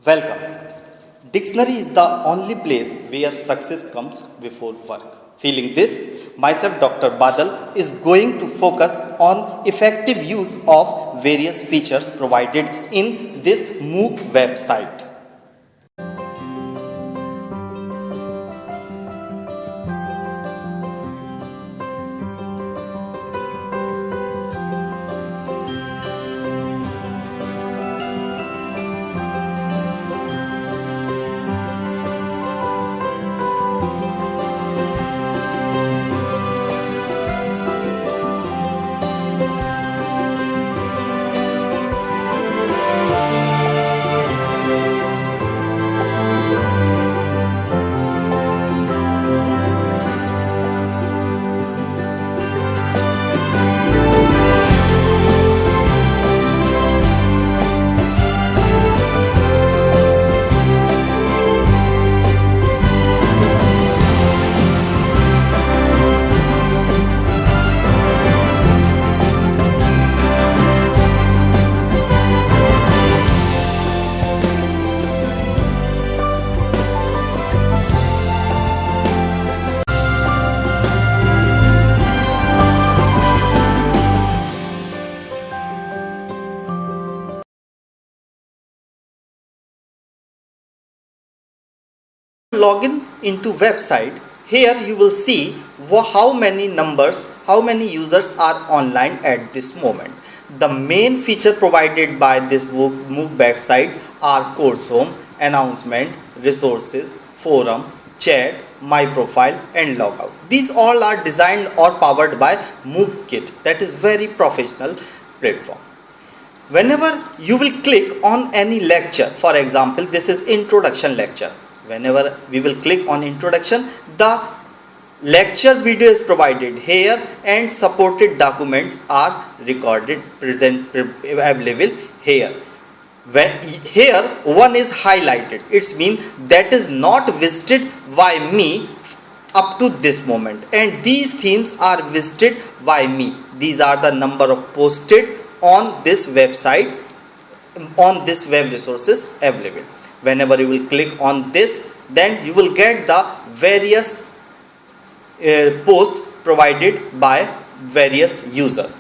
Welcome. Dictionary is the only place where success comes before work. Feeling this, myself Dr. Badal is going to focus on effective use of various features provided in this MOOC website. Login into website. Here you will see how many users are online at this moment. The main feature provided by this MOOC website are course home, announcement, resources, forum, chat, my profile and logout. These all are designed or powered by MOOCkit, that is very professional platform. Whenever you will click on any lecture, for example this is introduction lecture, whenever we will click on introduction, the lecture video is provided here and supported documents are recorded, available here. Here one is highlighted, it means that is not visited by me up to this moment, and these themes are visited by me. These are the number of posted on this website, on this web resources available. Whenever you will click on this, then you will get the various posts provided by various user.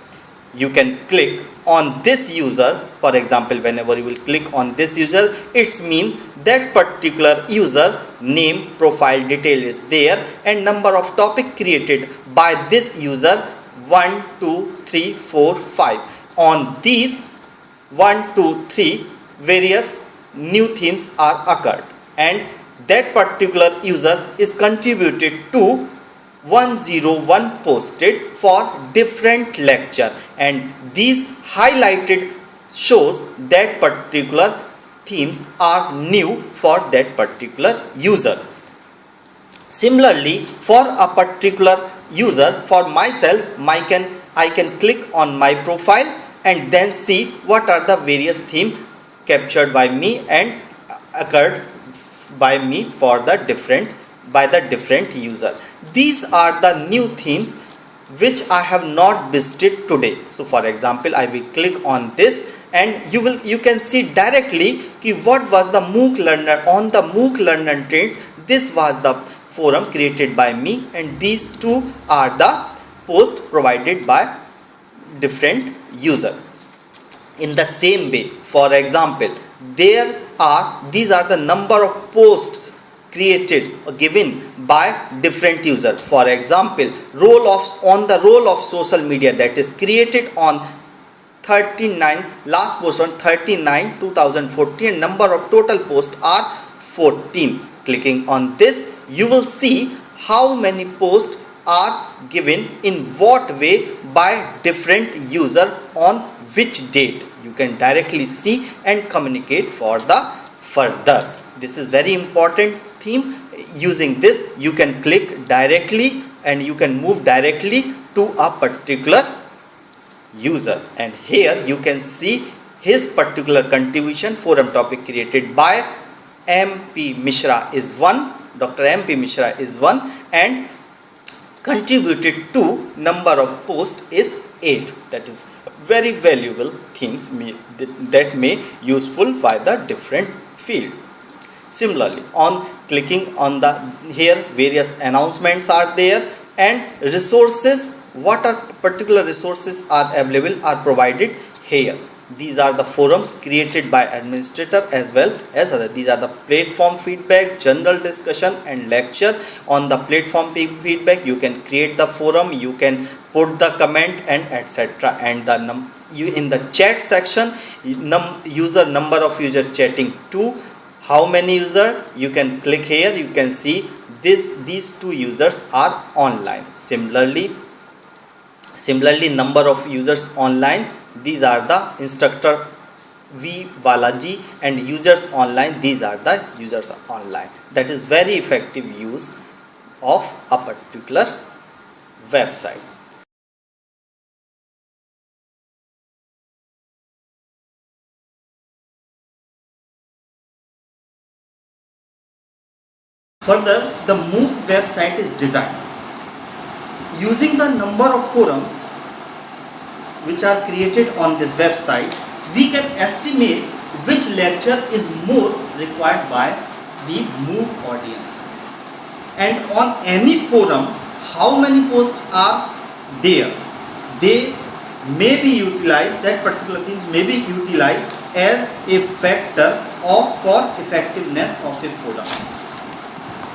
You can click on this user, for example whenever you will click on this user, it means that particular user name, profile detail is there and number of topic created by this user 1, 2, 3, 4, 5. On these 1, 2, 3 various new themes are occurred, and that particular user is contributed to 101 posted for different lecture, and these highlighted shows that particular themes are new for that particular user. Similarly, for a particular user, for myself, I can click on my profile and then see what are the various themes captured by me and occurred by me for the different user. These are the new themes which I have not visited today. So for example, I will click on this and you can see directly what was the MOOC learner on the MOOC learner trends. This was the forum created by me, and these two are the posts provided by different user. In the same way, for example, these are the number of posts created or given by different users. For example, on the role of social media, that is created on 39, last post on 39 2014, and number of total posts are 14. Clicking on this, you will see how many posts are given in what way by different user on which date. You can directly see and communicate for the further. This is very important theme. Using this, you can click directly and you can move directly to a particular user, and here you can see his particular contribution. Forum topic created by MP Mishra is 1, Dr. MP Mishra is 1, and contributed to number of posts is 8. That is very valuable themes that may useful by the different field. Similarly, on clicking on the here, various announcements are there, and resources, what are particular resources are available are provided here. These are the forums created by administrator as well as other. These are the platform feedback, general discussion and lecture. On the platform feedback, you can create the forum, you can put the comment and etc. And the in the chat section, user number of user chatting 2. How many user? You can click here, you can see these 2 users are online. Similarly, number of users online, these are the instructor V Balaji, and users online, these are the users online. That is very effective use of a particular website. Further, the MOOC website is designed using the number of forums which are created on this website. We can estimate which lecture is more required by the MOOC audience, and on any forum how many posts are there. They may be utilized, that particular things may be utilized as a factor for effectiveness of a forum.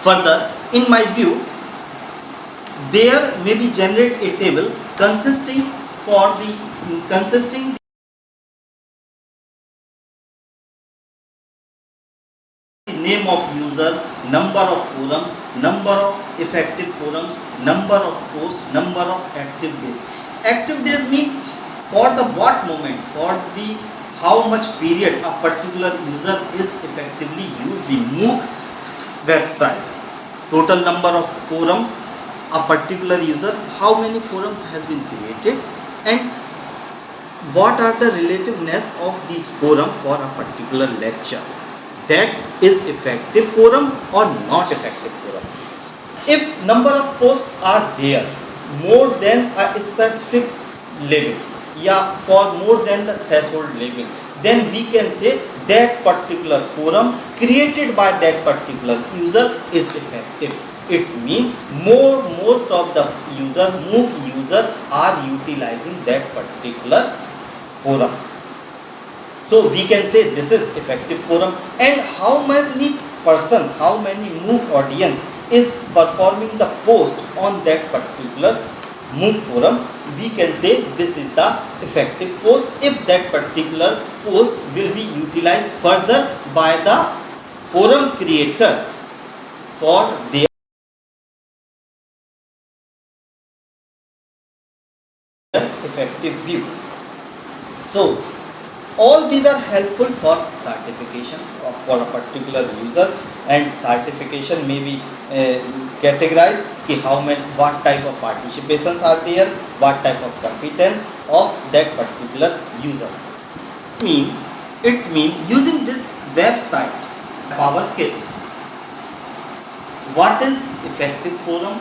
Further, in my view, there may be generate a table consisting name of user, number of forums, number of effective forums, number of posts, number of active days. Active days mean for the what moment, for the how much period a particular user is effectively used the MOOC website. Total number of forums, a particular user, how many forums has been created, and what are the relativeness of these forum for a particular lecture. That is effective forum or not effective forum. If number of posts are there more than a specific level, for more than the threshold level, then we can say that particular forum created by that particular user is effective. It means most of the MOOC user are utilizing that particular forum. So we can say this is effective forum. And how many persons, how many MOOC audience is performing the post on that particular MOOC forum, we can say this is the effective post if that particular post will be utilized further by the forum creator for their effective view. So all these are helpful for certification for a particular user, and certification may be categorized what type of participations are there, what type of competence of that particular user. It's mean using this website PowerKit, what is effective forum,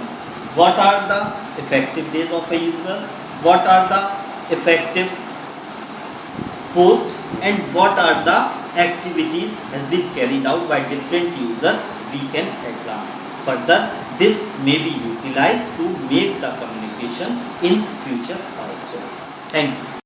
what are the effective days of a user, what are the effective posts, and what are the activities has been carried out by different user, we can examine. Further, this may be utilized to make the communication in future also. Thank you.